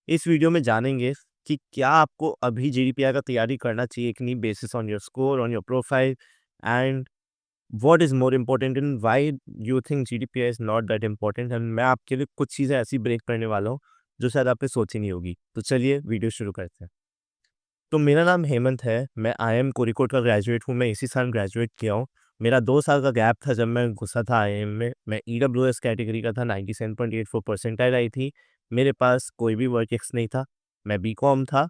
इस वीडियो में जानेंगे कि क्या आपको अभी जीडीपीआई का तैयारी करना चाहिए कि नहीं, basis on your score, on your profile, and what is more important and why you think GDPI is not that important. And मैं आपके लिए कुछ चीज़ें ऐसी ब्रेक करने वाला हूँ जो शायद आपने सोची नहीं होगी। तो चलिए वीडियो शुरू करते हैं। तो मेरा नाम हेमंत है, मैं आईएम कोरिकोड का ग्रेजुएट हूँ, मैं इसी साल ग्रेजुएट किया हूँ। मेरा 2 साल का गैप था जब मैं घुसा था आईएम में। मैं ईडब्ल्यूएस कैटेगरी का था, 97.84 परसेंटाइल आई थी। मेरे पास कोई भी वर्क एक्स नहीं था। मैं बीकॉम था,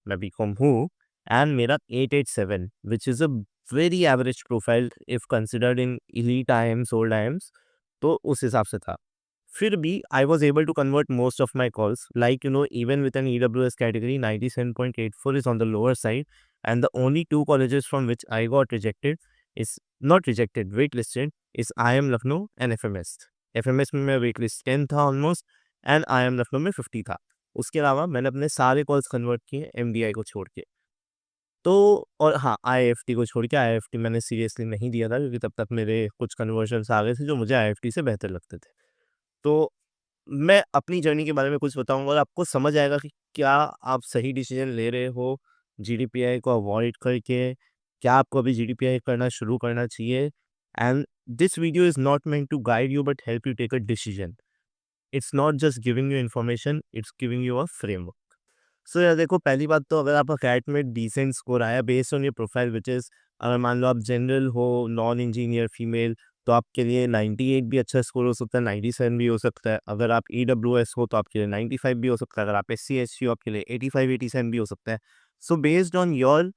मैं बीकॉम हूँ, एंड मेरा 887 which is a very average profile if considered in elite IIMs, old IIMs, तो उस हिसाब से था। फिर भी I was able to convert most of my calls. Like, even with an EWS category, 97.84 is on the lower side. And the only two colleges from which I got rejected is not rejected, waitlisted, is IIM Lucknow and FMS. FMS में मैं waitlist 10 था almost, and IIM Lucknow में 50 था। उसके अलावा मैंने अपने सारे कॉल्स कन्वर्ट किए एमडीआई को छोड़ के। तो और हाँ, आईएफटी को छोड़ के। आईएफटी मैंने सीरियसली नहीं दिया था क्योंकि तब तक मेरे कुछ कन्वर्जन्स आ गए थे जो मुझे आईएफटी से बेहतर लगते थे। तो मैं अपनी जर्नी के बारे में कुछ बताऊँगा और आपको समझ आएगा कि क्या आप सही डिसीज़न ले रहे हो जीडीपीआई को अवॉइड करके, क्या आपको अभी जीडीपीआई करना शुरू करना चाहिए। And this video is not meant to guide you but help you take a decision. It's not just giving you information, it's giving you a framework. So यार देखो, पहली बात तो अगर आपका कैट में डिसेंट स्कोर आया based on your profile which is, अगर मान लो आप जनरल हो, नॉन इंजीनियर फीमेल, तो आपके लिए 98 भी अच्छा स्कोर हो सकता है, 97 भी हो सकता है। अगर आप ईडब्ल्यूएस हो तो आपके लिए 95 भी हो सकता है। अगर आप एससी एसटी हो आपके लिए 85 87 भी हो सकता है। So based on your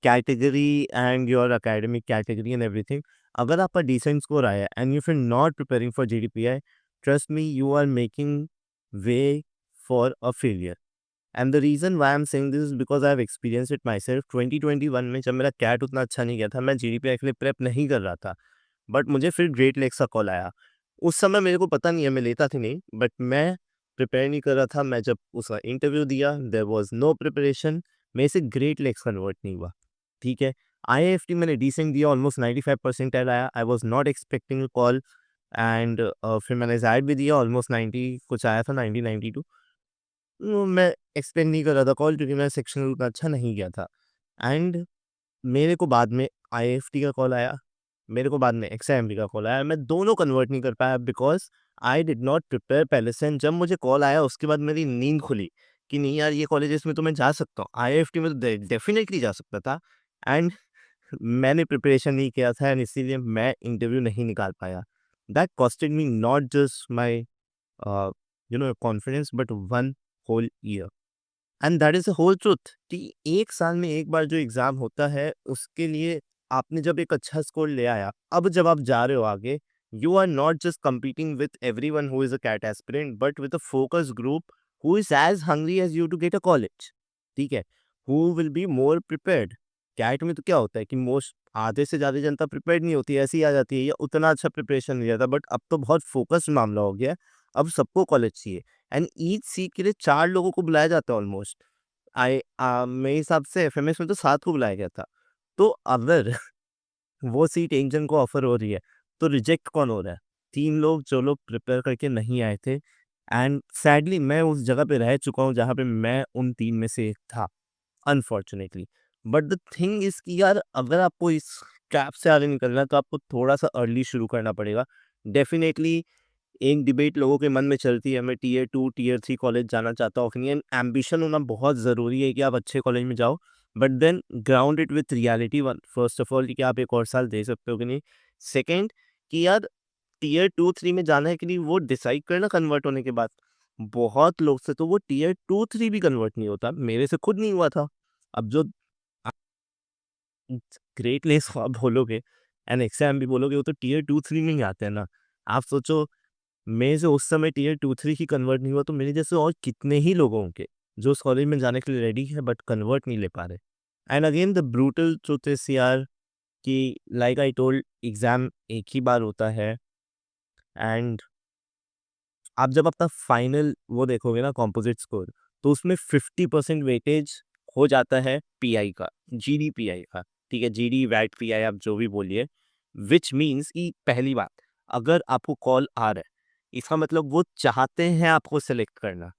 category and your academic category and everything, अगर आपका डिसेंट स्कोर आया and you are not preparing for GDPI, trust me you are making way for a failure. And the reason why I am saying this is because I have experienced it myself. 2021 में जब मेरा cat उतना अच्छा नहीं गया था, मैं GDPI के लिए प्रेप नहीं कर रहा था। बट मुझे फिर ग्रेट लेक्स का कॉल आया। उस समय मेरे को पता नहीं है, मैं लेता था नहीं, बट मैं प्रिपेयर नहीं कर रहा था। मैं जब उसका इंटरव्यू दिया, देयर वाज़ नो प्रिपरेशन, मेरे से ग्रेट लेक्स कन्वर्ट नहीं हुआ, ठीक है। आईआईएफटी मैंने डिसेंट दिया, ऑलमोस्ट 95 परसेंटाइल आया। I was not expecting a call, and फिर मैंने ज़ेड भी दिया, ऑलमोस्ट 90 कुछ आया था, 90 92। मैं एक्सपेक्ट नहीं कर रहा था कॉल क्योंकि मेरा सेक्शनल उतना अच्छा नहीं गया था। एंड मेरे को बाद में आईएफटी का कॉल आया, मेरे को बाद में एक्सएमडी का कॉल आया। मैं दोनों कन्वर्ट नहीं कर पाया because I did not prepare पहले से। एंड जब मुझे कॉल आया उसके बाद मेरी नींद खुली कि नहीं यार, ये कॉलेजेस में तो मैं जा सकता हूँ, आईआईएफटी में तो डेफिनेटली जा सकता था। एंड मैंने प्रिपरेशन नहीं किया था एंड इसीलिए मैं इंटरव्यू नहीं निकाल पाया। That costed me not just my confidence but one whole year. And that is the whole truth कि 1 साल में 1 बार जो एग्ज़ाम होता है, उसके लिए आपने जब एक अच्छा स्कोर ले आया, अब जब आप जा रहे हो आगे, you are not just competing with everyone who is a CAT aspirant but with a focused group who is as hungry as you to get a college, ठीक है? Who will be more prepared. CAT में तो क्या होता है कि most आधे से ज़्यादा जनता प्रिपेयर्ड नहीं होती है, ऐसे ही आ जाती है या उतना अच्छा प्रिपरेशन नहीं रहता। बट अब तो बहुत फोकस्ड मामला हो गया है, अब सबको कॉलेज चाहिए। एंड ईच सीट के लिए 4 लोगों को बुलाया जाता है ऑलमोस्ट। मेरे हिसाब से एफएमएस में तो 7 को बुलाया गया था। तो अगर वो सीट एक जन को ऑफ़र हो रही है, तो रिजेक्ट कौन हो रहा है? 3 लोग जो लोग प्रिपेयर करके नहीं आए थे। एंड सैडली मैं उस जगह पे रह चुका हूँ जहाँ पे मैं उन 3 में से एक था, unfortunately. But the thing is कि यार, अगर आपको इस ट्रैप से आगे निकलना है तो आपको थोड़ा-सा अर्ली शुरू करना पड़ेगा। डेफ़िनेटली एक डिबेट लोगों के मन में चलती है, मैं टियर 2, टियर 3 कॉलेज जाना चाहता हूँ कि नहीं। एम्बिशन होना बहुत ज़रूरी है कि आप अच्छे कॉलेज में जाओ, but then ground it with reality. One first of all कि आप एक और साल दे सकते हो कि नहीं। सेकंड कि यार, टियर 2, 3 में जाना है कि नहीं वो डिसाइड करना कन्वर्ट होने के बाद। बहुत लोग से तो वो टियर 2, 3 भी कन्वर्ट नहीं होता, मेरे से खुद नहीं हुआ था। अब जो आप ग्रेट लेस आप बोलोगे एंड एग्जाम भी बोलोगे, वो तो टियर 2, 3 में ही आते हैं ना। आप सोचो, मेरे से उस समय टियर 2-3 ही कन्वर्ट नहीं हुआ, तो मेरे जैसे और कितने ही लोग होंगे जो उस कॉलेज में जाने के लिए रेडी है बट कन्वर्ट नहीं ले पा रहे। And again the brutal truth is यार कि लाइक आई टोल्ड, एग्ज़ाम एक ही बार होता है। एंड आप जब अपना फाइनल वो देखोगे ना कंपोजिट स्कोर, तो उसमें 50% वेटेज हो जाता है पीआई का, जीडीपीआई का, ठीक है? जीडी, वैट, पीआई आप जो भी बोलिए। व्हिच मीन्स कि पहली बात, अगर आपको कॉल आ रहा है, इसका मतलब वो चाहते हैं आपको सेलेक्ट करना।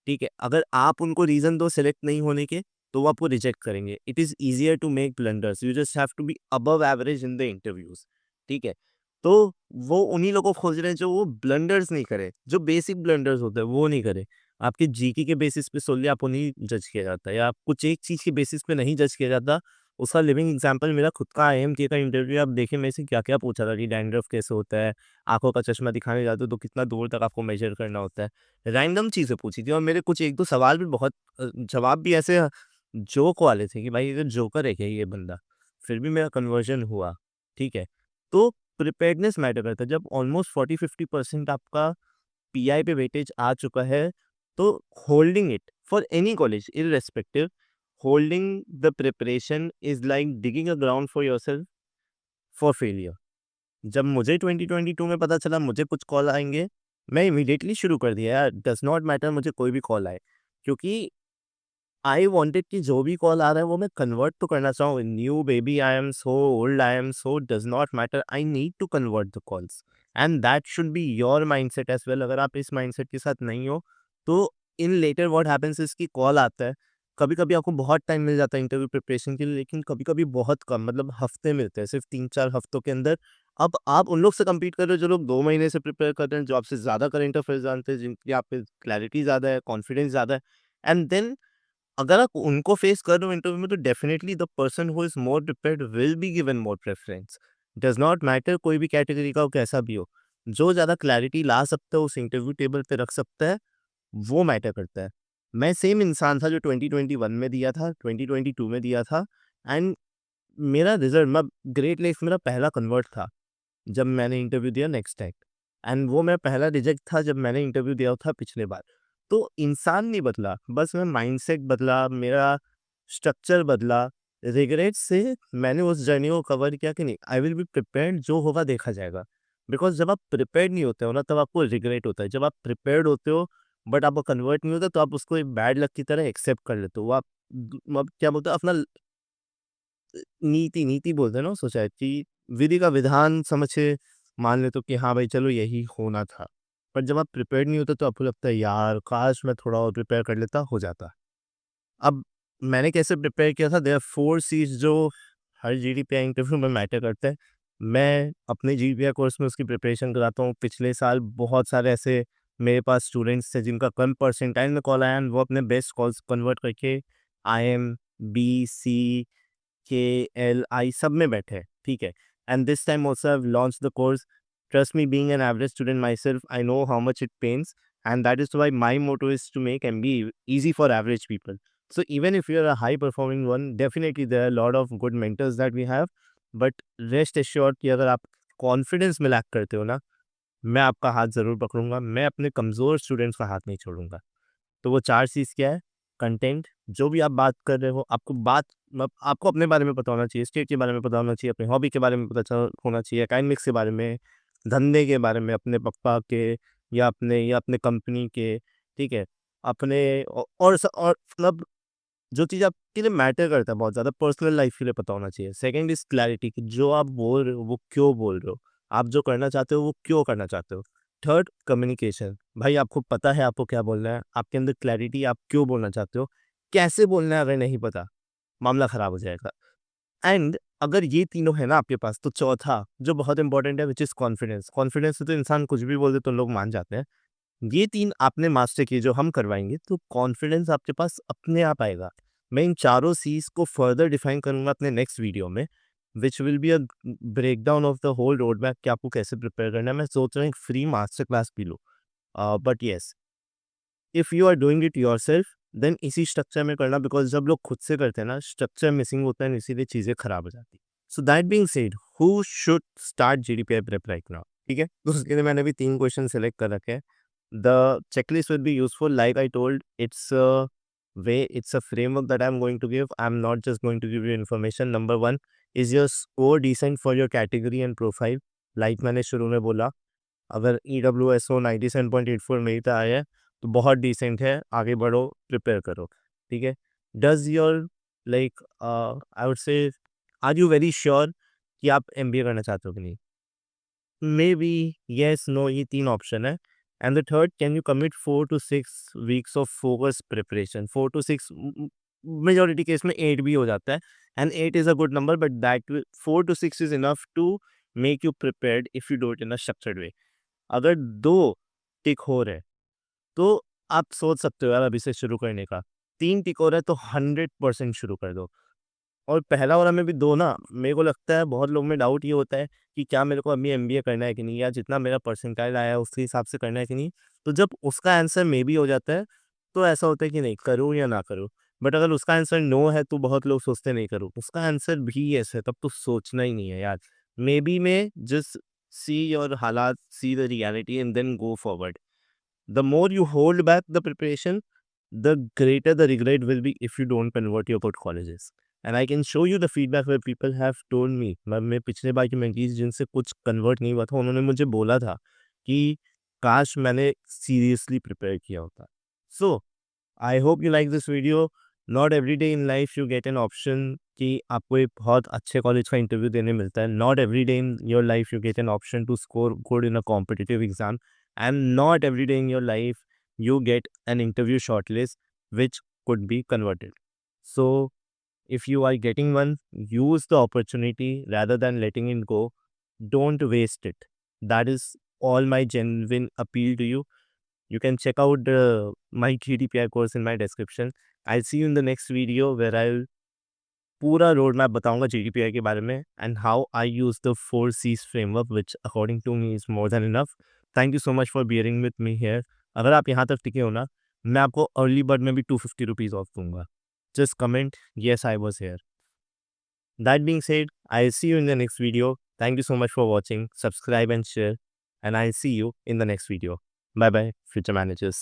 ठीक है? अगर आप उनको रीज़न दो सेलेक्ट नहीं होने के, तो वो आपको रिजेक्ट करेंगे। It is easier to make blunders, you just have to be above average in the interviews, ठीक है? तो वो उन्हीं लोगों को खोज रहे हैं जो वो ब्लंडर्स नहीं करे, जो बेसिक ब्लंडर्स होते हैं वो नहीं करे। आपके जीके के बेसिस पे सोली आप उन्हीं जज किया जाता है, या आप कुछ एक चीज़ के बेसिस पे नहीं जज किया जाता। उसका लिविंग एग्ज़ाम्पल मेरा खुद का आईएमके का इंटरव्यू, आप देखिए मेरे से क्या-क्या पूछा था कि डैंड्रफ कैसे होता है? आँखों का चश्मा दिखाने जाते हो तो कितना दूर तक आपको मेज़र करना होता है? रैंडम चीज़ें पूछी थी, और मेरे कुछ 1-2 सवाल भी बहुत जवाब भी ऐसे जोक वाले थे कि भाई ये जोकर है क्या ये बंदा? फिर भी मेरा कन्वर्जन हुआ, ठीक है? तो प्रिपेयर्डनेस मैटर करता है। जब ऑलमोस्ट 40-50% आपका पीआई पे वेटेज आ चुका है, तो holding it for any college irrespective, holding the preparation is like digging a ground for yourself for failure. जब मुझे 2022 में पता चला मुझे कुछ कॉल आएँगे, मैं इमीडिएटली शुरू कर दिया यार, डज़ नॉट मैटर मुझे कोई भी कॉल आए। क्योंकि आई वांटेड कि जो भी कॉल आ रहा है वो मैं कन्वर्ट तो करना चाहूँ। New baby I am so old, I am so does not matter, I need to convert the calls and that should be your mindset as well. अगर आप इस माइंडसेट के साथ नहीं हो, तो in later what happens is कि call आता है। कभी-कभी आपको बहुत टाइम मिल जाता है इंटरव्यू प्रिपरेशन के लिए, लेकिन कभी-कभी बहुत कम, मतलब हफ्ते मिलते हैं, सिर्फ़ 3-4 हफ्तों के अंदर। अब आप उन लोग से कम्पीट कर रहे हो जो लोग 2 महीने से प्रिपेयर कर रहे हैं, जो आपसे ज़्यादा करंट अफेयर्स जानते हैं, जिनकी आप पे क्लैरिटी ज़्यादा है, कॉन्फिडेंस ज़्यादा है, एंड देन अगर आप उनको फेस कर रहे हो इंटरव्यू में, तो definitely the person who is more prepared will be given more preference. Does not matter कोई भी कैटेगरी का हो, कैसा भी हो, जो ज़्यादा क्लैरिटी ला सकता है उस इंटरव्यू टेबल पे रख सकता है, वो मैटर करता है। मैं सेम इंसान था जो 2021 में दिया था, 2022 में दिया था, एंड मेरा रिजल्ट, मैं ग्रेट लेक्स मेरा पहला कन्वर्ट था जब मैंने इंटरव्यू दिया नेक्स्ट टाइम, एंड वो मेरा पहला रिजेक्ट था जब मैंने इंटरव्यू दिया था पिछले बार। तो इंसान नहीं बदला, बस मैं माइंडसेट बदला, मेरा स्ट्रक्चर बदला। रिग्रेट से मैंने उस जर्नी को कवर किया कि नहीं, आई विल बी प्रिपेयर्ड, जो होगा देखा जाएगा। बिकॉज़ जब आप प्रिपेयर्ड नहीं होते हो ना, तब आपको रिग्रेट होता है। जब आप प्रिपेयर्ड होते हो बट आपको कन्वर्ट नहीं होता, तो आप उसको एक बैड लक की तरह एक्सेप्ट कर लेते हो। वो आप क्या बोलते हैं, अपना नीति नीति बोलते हैं ना सोसाइटी, विधि का विधान समझ के मान लेते हो कि हाँ भाई चलो यही होना था। पर जब आप प्रिपेयर्ड नहीं होते तो आपको लगता है यार काश मैं थोड़ा और प्रिपेयर कर लेता, हो जाता। अब मैंने कैसे प्रिपेयर किया था, देयर आर 4 सीज़ जो हर जीडीपीआई इंटरव्यू में मैटर करते हैं। मैं अपने जीडीपीआई कोर्स में उसकी प्रिपरेशन कराता हूँ। पिछले साल बहुत सारे ऐसे मेरे पास स्टूडेंट्स थे जिनका कम परसेंटाइल में कॉल आया, एंड वो अपने बेस्ट कॉल्स कन्वर्ट करके आईएम, बी, सी, KLI सब में बैठे हैं, ठीक है? And this time also I have launched the course. Trust me, being an average student myself, I know how much it pains, and that is why my motto is to make MBA easy for average people. So even if you're a high performing one, definitely there are a lot of good mentors that we have, but rest assured कि अगर आप confidence में lack करते हो ना, मैं आपका हाथ ज़रूर पकड़ूँगा, मैं अपने कमज़ोर स्टूडेंट्स का हाथ नहीं छोड़ूँगा। तो वो 4 चीज़ क्या है? कंटेंट, जो भी आप बात कर रहे हो, आपको बात आपको अपने बारे में पता होना चाहिए, स्टेट के बारे में पता होना चाहिए, अपने हॉबी के बारे में पता होना चाहिए, एकेडमिक्स के बारे में, धंधे के बारे में, अपने पापा के या अपने कंपनी के, ठीक है? अपने और मतलब जो चीज़ आपके लिए मैटर करता है बहुत ज़्यादा, पर्सनल लाइफ के लिए पता होना चाहिए। सेकंड इज़ क्लैरिटी, कि जो आप बोल रहे हो वो क्यों बोल रहे हो? आप जो करना चाहते हो वो क्यों करना चाहते हो? Third, communication. भाई आपको पता है आपको क्या बोलना है, आपके अंदर क्लैरिटी, आप क्यों बोलना चाहते हो? कैसे बोलना है अगर नहीं पता, मामला खराब हो जाएगा। एंड अगर ये तीनों है ना आपके पास, तो चौथा जो बहुत इंपॉर्टेंट है, व्हिच इज़ कॉन्फिडेंस। कॉन्फिडेंस से तो इंसान कुछ भी बोल दे तो लोग मान जाते हैं। ये 3 आपने मास्टर किए जो हम करवाएँगे, तो कॉन्फिडेंस आपके पास अपने आप आएगा। मैं इन चारों सीज़ को फर्दर डिफाइन करूँगा अपने नेक्स्ट वीडियो में, which will be a breakdown of the whole road map कि आपको कैसे प्रिपेयर करना है। मैं सोच रहा हूँ एक फ्री मास्टर क्लास भी लूँ। But yes, if you are doing it yourself, then इसी स्ट्रक्चर में करना, बिकॉज़ जब लोग खुद से करते हैं ना, स्ट्रक्चर मिसिंग होता है, इसीलिए चीज़ें खराब हो जाती हैं। So that being said, who should start GDPI prep right now? ठीक है? तो उसके लिए मैंने अभी 3 क्वेश्चन सेलेक्ट कर रखे हैं। The checklist will be useful. Like I told, it's a way, it's a framework that I'm going to give. I'm not just going to give you information. Number one, is your score decent for your category and profile? Like मैंने शुरू में बोला, अगर EWSO 97.84 मेरी तरह आया है, तो बहुत डिसेंट है, आगे बढ़ो, प्रिपेयर करो, ठीक है? Does your like I would say, are you very sure कि आप MBA करना चाहते हो कि नहीं? मे बी, येस, नो, ये 3 ऑप्शन है। And the third, can you commit 4 to 6 weeks of focused preparation? 4 to 6, majority case में 8 भी हो जाता है. And 8 is a good number, but 4 to 6 is enough to make you prepared if you do it in a structured way. अगर 2 टिक हो रहे, तो आप सोच सकते हो यार अभी से शुरू करने का. 3 टिक हो रहा है तो 100% शुरू कर दो. और पहला वाला में भी 2 ना, मेरे को लगता है बहुत लोग में डाउट ये होता है कि क्या मेरे को अभी एमबीए करना है कि नहीं, या जितना मेरा परसेंटाइल आया है उसके हिसाब से करना है कि नहीं. तो जब उसका आंसर मे बी हो जाता है, तो ऐसा होता है कि नहीं करूँ या ना करूँ. बट अगर उसका आंसर नो है तो बहुत लोग सोचते नहीं करूँ. उसका आंसर भी येस है, तब तो सोचना ही नहीं है यार. मे बी में जस्ट सी योर हालात, see the reality and then go forward. The more you hold back the preparation, the greater the regret will be if you don't convert your good colleges. And I can show you the feedback where people have told me, मैं पिछले बार की mentees जिनसे कुछ convert नहीं हुआ था, उन्होंने मुझे बोला था कि काश मैंने seriously prepare किया होता. So, I hope you like this video. Not every day in life you get an option कि आपको एक बहुत अच्छे कॉलेज का इंटरव्यू देने मिलता है. Not every day in your life you get an option to score good in a competitive exam. And not every day in your life you get an interview shortlist which could be converted. So if you are getting one, use the opportunity rather than letting it go. Don't waste it. That is all my genuine appeal to you. You can check out my GDPR course in my description. I'll see you in the next video where I'll पूरा road map बताऊंगा GDPI के बारे में and how I use the 4 C's framework which according to me is more than enough. Thank you so much for bearing with me here. अगर आप यहाँ तक टिके हो ना, मैं आपको अर्ली बर्ड में भी 250 रुपीज़ ऑफ दूंगा. Just comment yes I was here. That being said, I see you in the next video. Thank you so much for watching. Subscribe and share, and I'll see you in the next video. Bye bye, future managers.